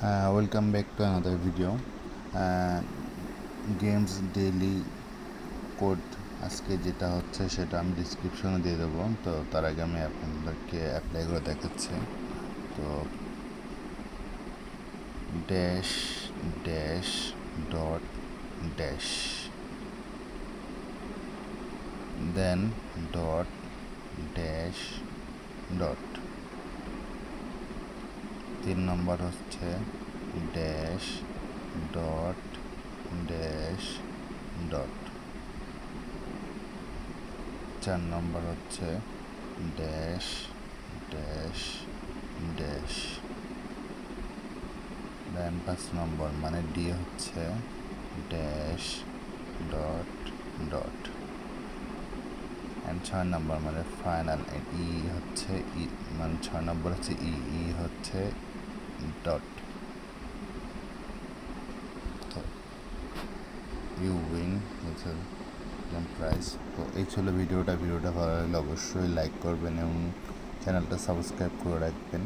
Welcome back to another video. Games daily code আজকে যেটা হচ্ছে সেটা আমি ডিসক্রিপশনে দিয়ে দেবো। তো তার আগে আমি আপনাদেরকে অ্যাপ্লাই করে দেখাচ্ছি। তো ড্যাশ ড্যাশ ডট ড্যাশ দেন ডট ড্যাশ ডট 3 নম্বর হচ্ছে ড্যাশ ডট ড্যাশ ডট 4 নম্বর হচ্ছে ড্যাশ ড্যাশ ড্যাশ দেন 5 নম্বর মানে ডি হচ্ছে ড্যাশ ডট ডট অ্যান্ড 6 নম্বর মানে ফাইনাল ই হচ্ছে ই মানে 6 নম্বর হচ্ছে ই হচ্ছে ডট। তো ইউ উইন হচ্ছে প্রাইস। তো এই ছিল ভিডিওটা ভালো লাগলে অবশ্যই লাইক করবেন এবং চ্যানেলটা সাবস্ক্রাইব করে রাখবেন।